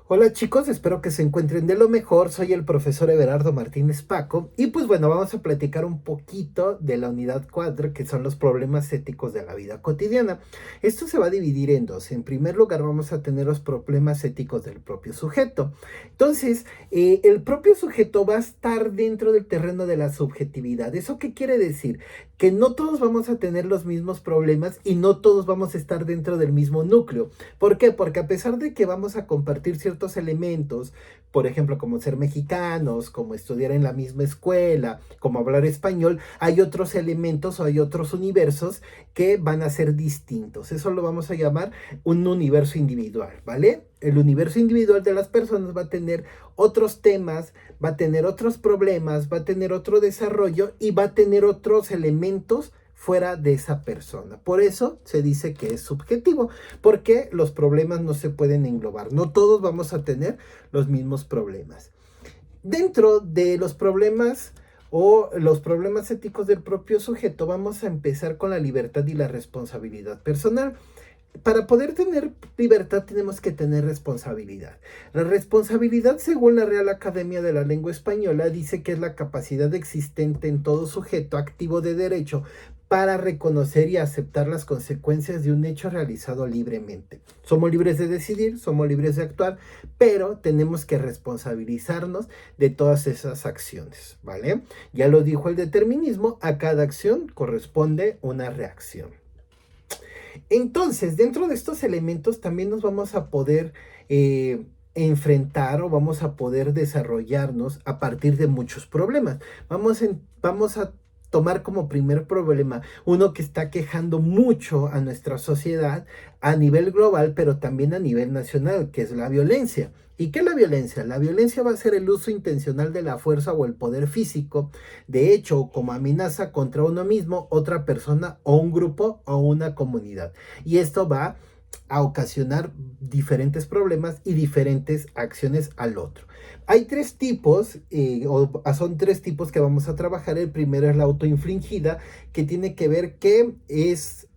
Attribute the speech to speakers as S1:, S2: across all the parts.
S1: Hola chicos, espero que se encuentren de lo mejor. Soy el profesor Everardo Martínez Paco y pues bueno, vamos a platicar un poquito de la unidad 4, que son los problemas éticos de la vida cotidiana. Esto se va a dividir en dos. En primer lugar vamos a tener los problemas éticos del propio sujeto. Entonces, el propio sujeto va a estar dentro del terreno de la subjetividad. ¿Eso qué quiere decir? Que no todos vamos a tener los mismos problemas y no todos vamos a estar dentro del mismo núcleo. ¿Por qué? Porque a pesar de que vamos a compartir ciertos elementos, por ejemplo, como ser mexicanos, como estudiar en la misma escuela, como hablar español, hay otros elementos o hay otros universos que van a ser distintos. Eso lo vamos a llamar un universo individual, ¿vale? El universo individual de las personas va a tener otros temas, va a tener otros problemas, va a tener otro desarrollo y va a tener otros elementos fuera de esa persona. Por eso se dice que es subjetivo, porque los problemas no se pueden englobar. No todos vamos a tener los mismos problemas. Dentro de los problemas o los problemas éticos del propio sujeto, vamos a empezar con la libertad y la responsabilidad personal. Para poder tener libertad tenemos que tener responsabilidad. La responsabilidad, según la Real Academia de la Lengua Española, dice que es la capacidad existente en todo sujeto activo de derecho para reconocer y aceptar las consecuencias de un hecho realizado libremente. Somos libres de decidir, somos libres de actuar, pero tenemos que responsabilizarnos de todas esas acciones, ¿vale? Ya lo dijo el determinismo, a cada acción corresponde una reacción. Entonces, dentro de estos elementos también nos vamos a poder enfrentar o vamos a poder desarrollarnos a partir de muchos problemas. Vamos a tomar como primer problema uno que está quejando mucho a nuestra sociedad a nivel global, pero también a nivel nacional, que es la violencia. ¿Y qué es la violencia? La violencia va a ser el uso intencional de la fuerza o el poder físico, de hecho, como amenaza contra uno mismo, otra persona o un grupo o una comunidad. Y esto va a ocasionar diferentes problemas y diferentes acciones al otro. Hay tres tipos, son tres tipos que vamos a trabajar. El primero es la autoinfligida, que tiene que ver qué es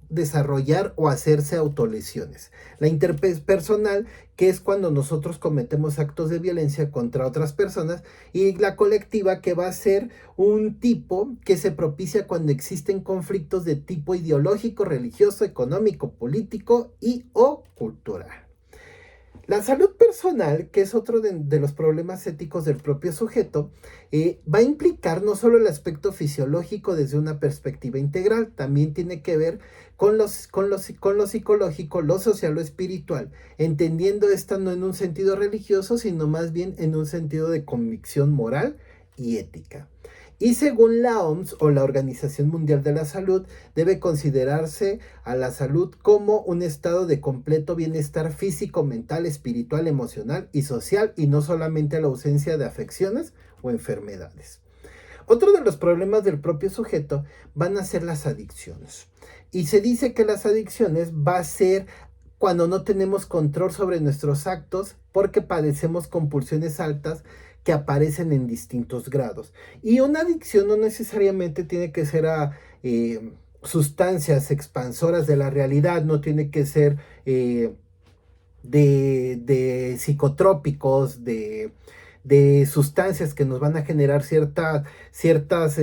S1: desarrollar o hacerse autolesiones. La interpersonal, que es cuando nosotros cometemos actos de violencia contra otras personas, y la colectiva, que va a ser un tipo que se propicia cuando existen conflictos de tipo ideológico, religioso, económico, político y o cultural. La salud personal, que es otro de los problemas éticos del propio sujeto, va a implicar no solo el aspecto fisiológico desde una perspectiva integral, también tiene que ver con lo psicológico, lo social, lo espiritual, entendiendo esta no en un sentido religioso, sino más bien en un sentido de convicción moral y ética. Y según la OMS o la Organización Mundial de la Salud, debe considerarse a la salud como un estado de completo bienestar físico, mental, espiritual, emocional y social, y no solamente la ausencia de afecciones o enfermedades. Otro de los problemas del propio sujeto van a ser las adicciones. Y se dice que las adicciones va a ser cuando no tenemos control sobre nuestros actos porque padecemos compulsiones altas que aparecen en distintos grados. Y una adicción no necesariamente tiene que ser a sustancias expansoras de la realidad, no tiene que ser de psicotrópicos, de sustancias que nos van a generar ciertos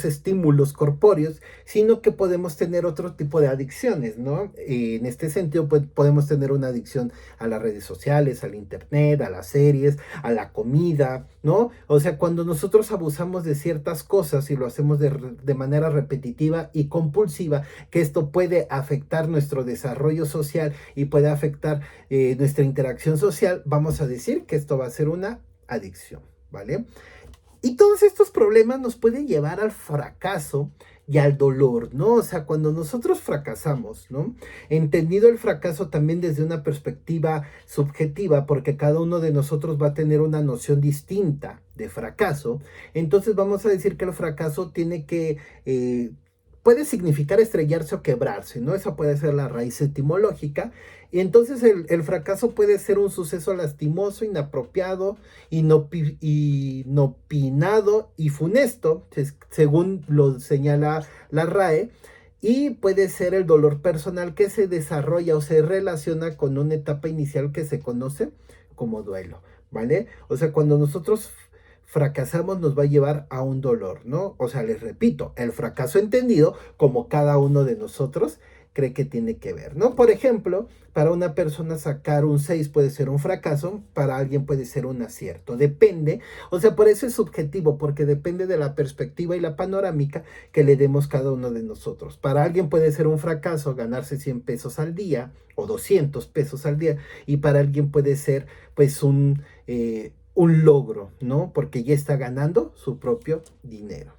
S1: estímulos corpóreos, sino que podemos tener otro tipo de adicciones, ¿no? En este sentido, pues, podemos tener una adicción a las redes sociales, al internet, a las series, a la comida, ¿no? O sea, cuando nosotros abusamos de ciertas cosas y lo hacemos de manera repetitiva y compulsiva, que esto puede afectar nuestro desarrollo social y puede afectar nuestra interacción social, vamos a decir que esto va a ser una adicción, ¿vale? Y todos estos problemas nos pueden llevar al fracaso y al dolor, ¿no? O sea, cuando nosotros fracasamos, ¿no? Entendido el fracaso también desde una perspectiva subjetiva, porque cada uno de nosotros va a tener una noción distinta de fracaso, entonces vamos a decir que el fracaso tiene que puede significar estrellarse o quebrarse, ¿no? Esa puede ser la raíz etimológica. Y entonces el fracaso puede ser un suceso lastimoso, inapropiado, inopinado y funesto, según lo señala la RAE. Y puede ser el dolor personal que se desarrolla o se relaciona con una etapa inicial que se conoce como duelo, ¿vale? O sea, cuando nosotros fracasamos nos va a llevar a un dolor, ¿no? O sea, les repito, el fracaso entendido como cada uno de nosotros cree que tiene que ver, ¿no? Por ejemplo, para una persona sacar un 6 puede ser un fracaso, para alguien puede ser un acierto, depende, o sea, por eso es subjetivo, porque depende de la perspectiva y la panorámica que le demos cada uno de nosotros. Para alguien puede ser un fracaso ganarse 100 pesos al día o 200 pesos al día, y para alguien puede ser pues un logro, ¿no? Porque ya está ganando su propio dinero.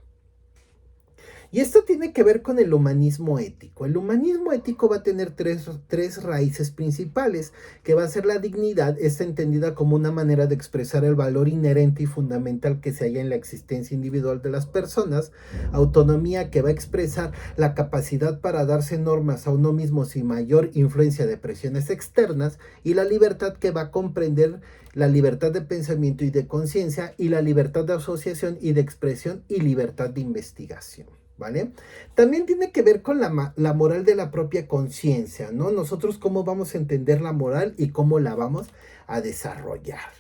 S1: Y esto tiene que ver con el humanismo ético. El humanismo ético va a tener tres raíces principales, que va a ser la dignidad, está entendida como una manera de expresar el valor inherente y fundamental que se halla en la existencia individual de las personas, autonomía, que va a expresar la capacidad para darse normas a uno mismo sin mayor influencia de presiones externas, y la libertad, que va a comprender la libertad de pensamiento y de conciencia, y la libertad de asociación y de expresión, y libertad de investigación. ¿Vale? También tiene que ver con la moral de la propia conciencia, ¿no? Nosotros cómo vamos a entender la moral y cómo la vamos a desarrollar.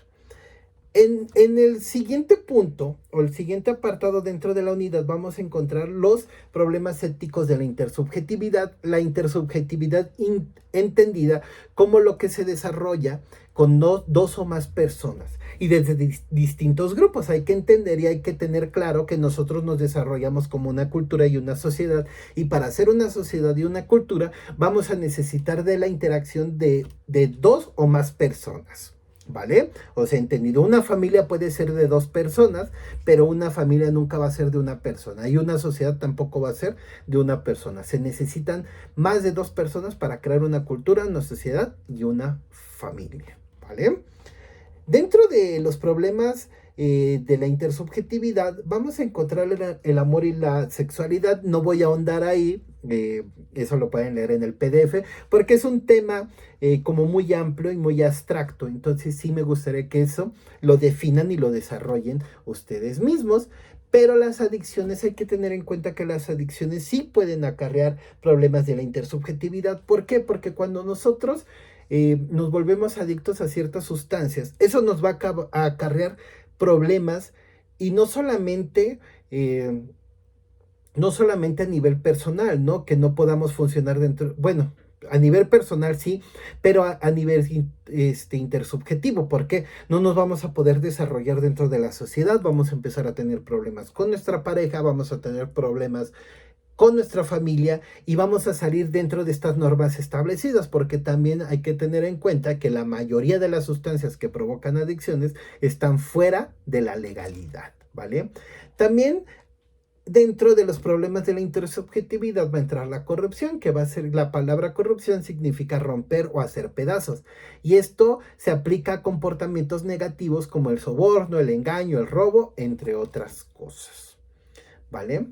S1: En el siguiente punto o el siguiente apartado dentro de la unidad vamos a encontrar los problemas éticos de la intersubjetividad entendida como lo que se desarrolla con dos o más personas y desde distintos grupos. Hay que entender y hay que tener claro que nosotros nos desarrollamos como una cultura y una sociedad, y para ser una sociedad y una cultura vamos a necesitar de la interacción de dos o más personas. ¿Vale? O sea, entendido, una familia puede ser de dos personas, pero una familia nunca va a ser de una persona, y una sociedad tampoco va a ser de una persona. Se necesitan más de dos personas para crear una cultura, una sociedad y una familia, ¿vale? Dentro de los problemas de la intersubjetividad vamos a encontrar el amor y la sexualidad. No voy a ahondar ahí, eso lo pueden leer en el PDF, porque es un tema como muy amplio y muy abstracto. Entonces sí me gustaría que eso lo definan y lo desarrollen ustedes mismos. Pero las adicciones, hay que tener en cuenta que las adicciones sí pueden acarrear problemas de la intersubjetividad. ¿Por qué? Porque cuando nosotros nos volvemos adictos a ciertas sustancias, eso nos va a acarrear problemas, y no solamente a nivel personal, ¿no? Que no podamos funcionar dentro, bueno, a nivel personal sí, pero a nivel intersubjetivo, porque no nos vamos a poder desarrollar dentro de la sociedad, vamos a empezar a tener problemas con nuestra pareja, vamos a tener problemas con nuestra familia, y vamos a salir dentro de estas normas establecidas, porque también hay que tener en cuenta que la mayoría de las sustancias que provocan adicciones están fuera de la legalidad, ¿vale? También dentro de los problemas de la intersubjetividad va a entrar la corrupción, que va a ser, la palabra corrupción significa romper o hacer pedazos, y esto se aplica a comportamientos negativos como el soborno, el engaño, el robo, entre otras cosas, ¿vale?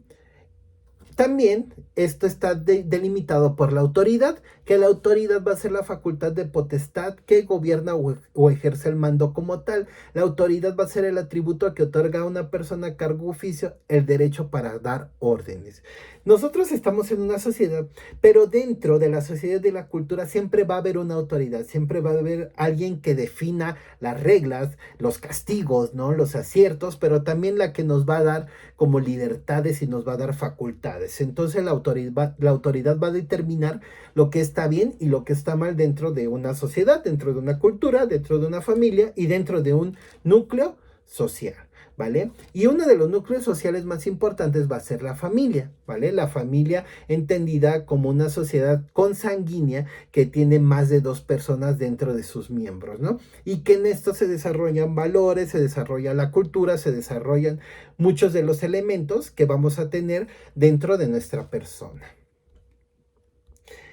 S1: También esto está delimitado por la autoridad, que la autoridad va a ser la facultad de potestad que gobierna o ejerce el mando como tal. La autoridad va a ser el atributo que otorga a una persona, cargo, oficio, el derecho para dar órdenes. Nosotros estamos en una sociedad, pero dentro de la sociedad y la cultura siempre va a haber una autoridad, siempre va a haber alguien que defina las reglas, los castigos, ¿no? Los aciertos, pero también la que nos va a dar como libertades y nos va a dar facultades. Entonces la autoridad va a determinar lo que está bien y lo que está mal dentro de una sociedad, dentro de una cultura, dentro de una familia y dentro de un núcleo social, ¿vale? Y uno de los núcleos sociales más importantes va a ser la familia, ¿vale? La familia entendida como una sociedad consanguínea que tiene más de dos personas dentro de sus miembros, ¿no? Y que en esto se desarrollan valores, se desarrolla la cultura, se desarrollan muchos de los elementos que vamos a tener dentro de nuestra persona.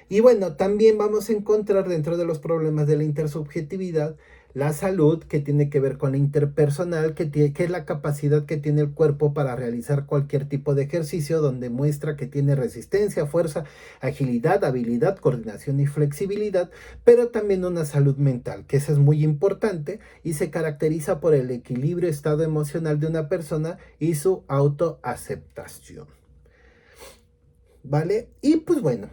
S1: Y bueno, también vamos a encontrar dentro de los problemas de la intersubjetividad la salud, que tiene que ver con la interpersonal, que es la capacidad que tiene el cuerpo para realizar cualquier tipo de ejercicio, donde muestra que tiene resistencia, fuerza, agilidad, habilidad, coordinación y flexibilidad, pero también una salud mental, que esa es muy importante y se caracteriza por el equilibrio estado emocional de una persona y su autoaceptación. ¿vale? Y pues bueno,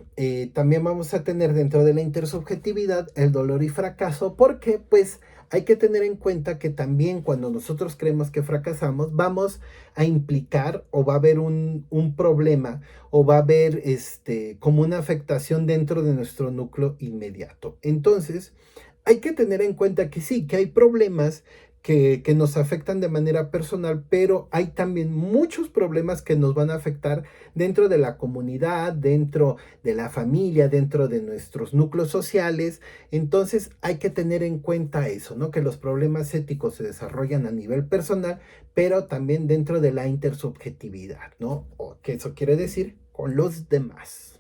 S1: también vamos a tener dentro de la intersubjetividad el dolor y fracaso, porque pues hay que tener en cuenta que también cuando nosotros creemos que fracasamos, vamos a implicar o va a haber un problema o va a haber como una afectación dentro de nuestro núcleo inmediato. Entonces, hay que tener en cuenta que sí, que hay problemas que nos afectan de manera personal, pero hay también muchos problemas que nos van a afectar dentro de la comunidad, dentro de la familia, dentro de nuestros núcleos sociales. Entonces hay que tener en cuenta eso, ¿no? Que los problemas éticos se desarrollan a nivel personal, pero también dentro de la intersubjetividad, ¿no? O que eso quiere decir con los demás.